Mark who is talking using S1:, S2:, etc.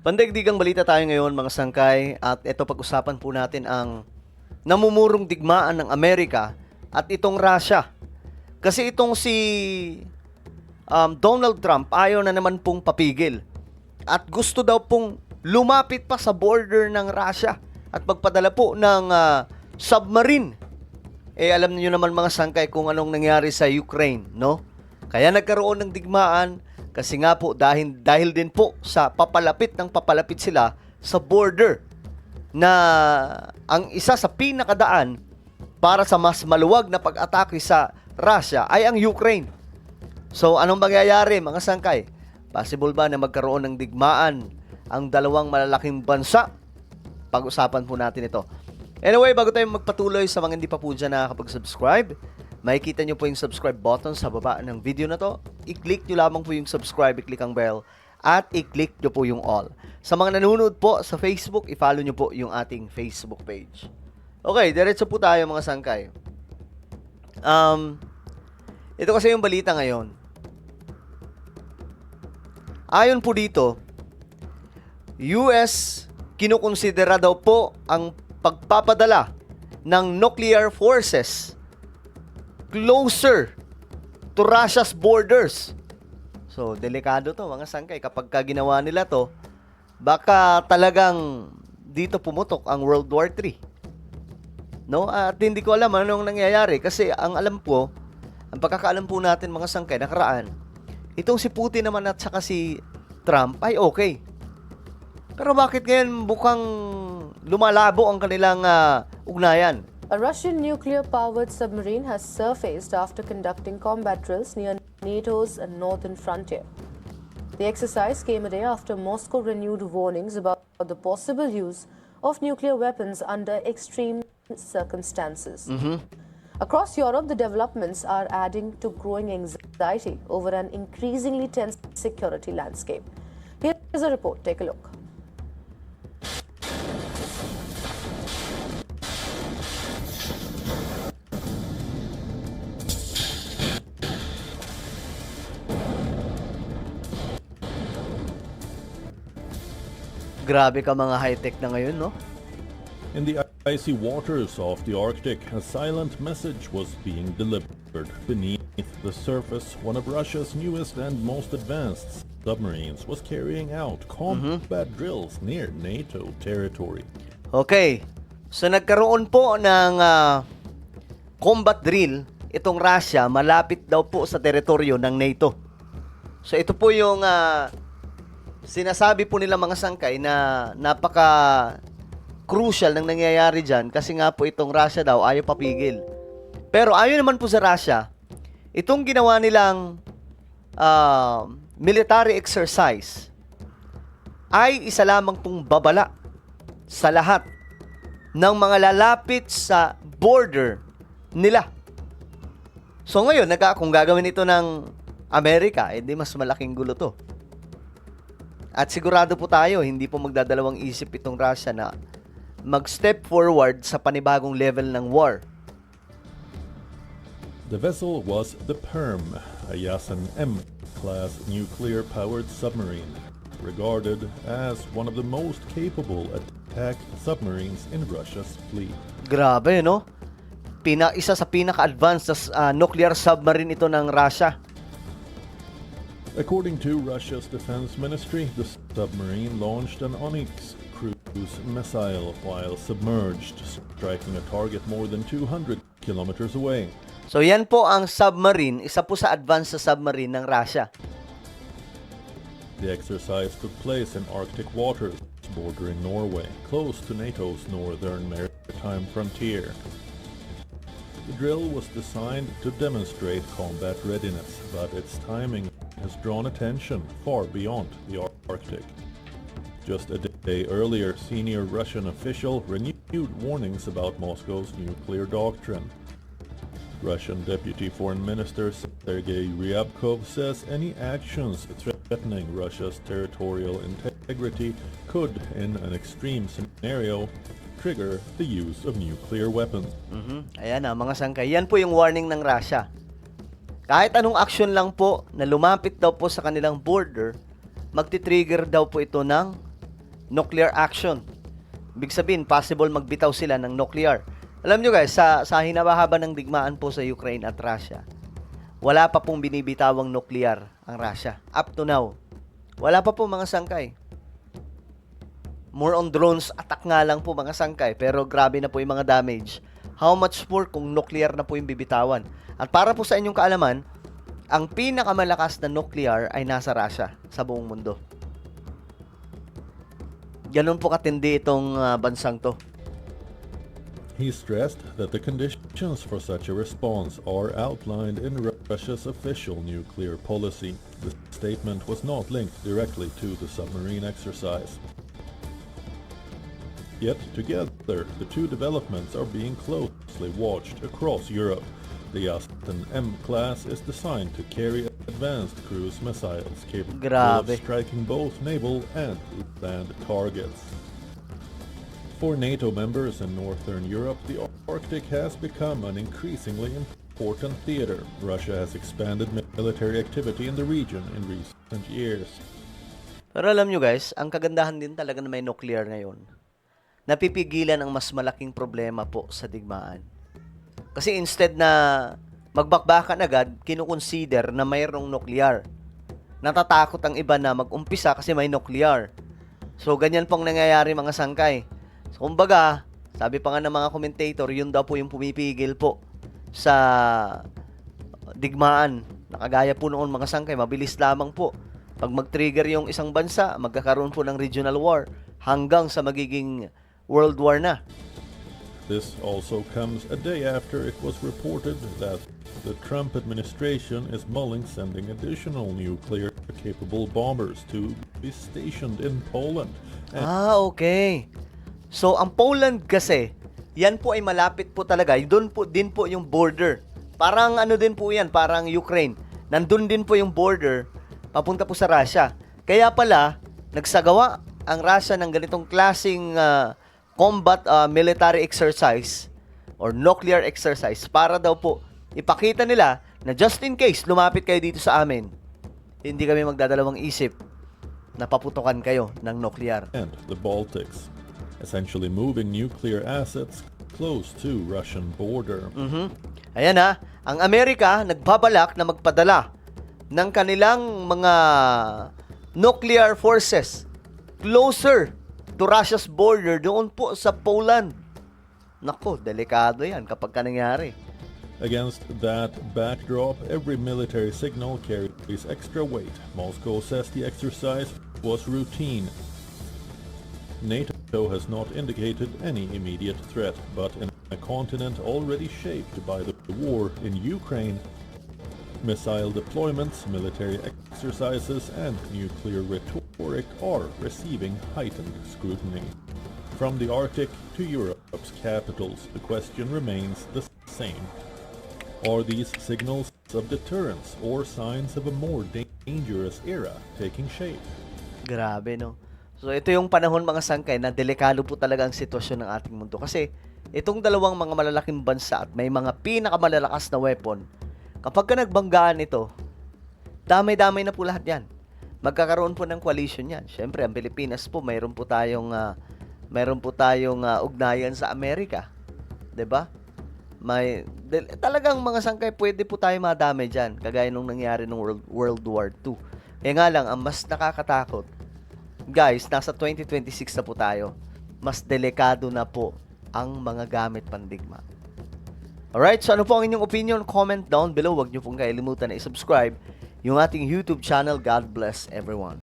S1: Pandaigdigang balita tayo ngayon mga sangkay at ito pag-usapan po natin ang namumurong digmaan ng Amerika at itong Russia. Kasi itong si Donald Trump ayaw na naman pong papigil at gusto daw pong lumapit pa sa border ng Russia at magpadala po ng submarine. Alam niyo naman mga sangkay kung anong nangyari sa Ukraine, no? Kaya nagkaroon ng digmaan kasi nga po dahil din po sa papalapit sila sa border na ang isa sa pinakadaan para sa mas maluwag na pag-atake sa Russia ay ang Ukraine. So anong mangyayari mga sangkay? Possible ba na magkaroon ng digmaan ang dalawang malalaking bansa? Pag-usapan po natin ito. Anyway, bago tayo magpatuloy sa mga hindi pa po dyan nakakapag-subscribe, makikita nyo po yung subscribe button sa baba ng video na to. I-click nyo lamang po yung subscribe, i-click ang bell, at i-click nyo po yung all. Sa mga nanonood po sa Facebook, i-follow nyo po yung ating Facebook page. Okay, diretso po tayo mga sangkay. Ito kasi yung balita ngayon. Ayon po dito, US kinukonsidera daw po ang pagpapadala ng nuclear forces closer to Russia's borders. So, delikado to mga sangkay. Kapag ginawa nila to, baka talagang dito pumutok ang World War III. No? At hindi ko alam anong nangyayari kasi ang alam po, ang pagkakaalam po natin mga sangkay nakaraan, itong si Putin naman at saka si Trump ay okay. Pero bakit ngayon bukang lumalabo ang kanilang ugnayan?
S2: A Russian nuclear-powered submarine has surfaced after conducting combat drills near NATO's northern frontier. The exercise came a day after Moscow renewed warnings about the possible use of nuclear weapons under extreme circumstances. Across Europe, the developments are adding to growing anxiety over an increasingly tense security landscape. Here's a report. Take a look.
S1: Grabe ka mga high-tech na ngayon, no?
S3: In the icy waters of the Arctic, a silent message was being delivered. Beneath the surface, one of Russia's newest and most advanced submarines was carrying out combat drills near NATO territory.
S1: Okay. So nagkaroon po ng combat drill itong Russia malapit daw po sa teritoryo ng NATO. So ito po yung sinasabi po nila mga sangkay na napaka crucial ng nangyayari dyan kasi nga po itong Russia daw ayaw papigil. Pero ayon naman po sa Russia, itong ginawa nilang military exercise ay isa lamang pong babala sa lahat ng mga lalapit sa border nila. So ngayon, kung gagawin ito ng Amerika, edi mas malaking gulo to. At sigurado po tayo, hindi po magdadalawang isip itong Russia na mag-step forward sa panibagong level ng war.
S3: The vessel was the Perm, a Yasen M-class nuclear-powered submarine, regarded as one of the most capable attack submarines in Russia's fleet.
S1: Grabe, no? Isa sa pinaka-advanced nuclear submarine ito ng Russia.
S3: According to Russia's defense ministry, the submarine launched an Onyx cruise missile while submerged, striking a target more than 200 kilometers away.
S1: So yan po ang submarine, isa po sa advanced submarine ng Russia.
S3: The exercise took place in Arctic waters bordering Norway, close to NATO's northern maritime frontier. The drill was designed to demonstrate combat readiness, but its timing has drawn attention far beyond the Arctic. Just a day earlier, senior Russian official renewed warnings about Moscow's nuclear doctrine. Russian Deputy Foreign Minister Sergei Ryabkov says any actions threatening Russia's territorial integrity could, in an extreme scenario, trigger the use of nuclear weapons.
S1: Ayan na, mga sangkay. Yan po yung warning ng Russia. Kahit anong action lang po na lumapit daw po sa kanilang border, magti-trigger daw po ito ng nuclear action. Ibig sabihin, possible magbitaw sila ng nuclear. Alam nyo guys, sa hinabahaba ng digmaan po sa Ukraine at Russia, wala pa pong binibitawang nuclear ang Russia. Up to now. Wala pa po mga sangkay. More on drones attack nga lang po mga sangkay, pero grabe na po yung mga damage. How much more kung nuclear na po yung bibitawan? At para po sa inyong kaalaman, ang pinakamalakas na nuclear ay nasa Russia sa buong mundo. Ganun po katindi itong bansang to.
S3: He stressed that the conditions for such a response are outlined in Russia's official nuclear policy. The statement was not linked directly to the submarine exercise. Yet together, the two developments are being closely watched across Europe. The Aston M class is designed to carry advanced cruise missiles capable
S1: Grabe.
S3: of striking both naval and land targets. For NATO members in Northern Europe, the Arctic has become an increasingly important theater. Russia has expanded military activity in the region in recent years.
S1: Pero alam nyo guys, ang kagandahan din talaga na may nuclear ngayon, napipigilan ang mas malaking problema po sa digmaan. Kasi instead na magbakbakan agad, kinukonsider na mayroong nuclear. Natatakot ang iba na mag-umpisa kasi may nuclear. So, ganyan pong nangyayari mga sangkay. So, kumbaga, sabi pa nga ng mga commentator, yun daw po yung pumipigil po sa digmaan. Nakagaya po noon mga sangkay, mabilis lamang po. Pag mag-trigger yung isang bansa, magkakaroon po ng regional war hanggang sa magiging world war na.
S3: This also comes a day after it was reported that the Trump administration is mulling sending additional nuclear-capable bombers to be stationed in Poland.
S1: Okay. So, ang Poland kasi, yan po ay malapit po talaga. Doon po din po yung border. Parang ano din po yan, parang Ukraine. Nandun din po yung border, papunta po sa Russia. Kaya pala, nagsagawa ang Russia ng ganitong klaseng combat military exercise or nuclear exercise para daw po ipakita nila na just in case lumapit kayo dito sa amin, hindi kami magdadalawang isip na paputukan kayo ng nuclear.
S3: And the Baltics, essentially moving nuclear assets close to Russian border.
S1: Ayan ha, ang Amerika nagbabalak na magpadala ng kanilang mga nuclear forces closer to Russia's border doon po sa Poland. Nako, delikado yan kapag ka nangyari.
S3: Against that backdrop, every military signal carries extra weight. Moscow says the exercise was routine. NATO has not indicated any immediate threat, but in a continent already shaped by the war in Ukraine, missile deployments, military exercises, and nuclear rhetoric are receiving heightened scrutiny. From the Arctic to Europe's capitals, the question remains the same. Are these signals of deterrence or signs of a more dangerous era taking shape?
S1: Grabe, no? So, ito yung panahon mga sangkay na delikado po talaga ang sitwasyon ng ating mundo. Kasi, itong dalawang mga malalaking bansa at may mga pinakamalalakas na weapon, kapag ka nagbanggaan ito, damay-damay na po lahat yan. Magkakaroon po ng coalition yan. Siyempre, ang Pilipinas po, mayroon po tayong ugnayan sa Amerika. 'Di ba? Talagang mga sangkay, pwede po tayo madamay dyan. Kagaya nung nangyari nung World War II. Kaya nga lang, ang mas nakakatakot, guys, nasa 2026 na po tayo. Mas delikado na po ang mga gamit pandigma. Alright, so ano po ang inyong opinion? Comment down below. Huwag niyo pong kailimutan na i-subscribe yung ating YouTube channel. God bless everyone.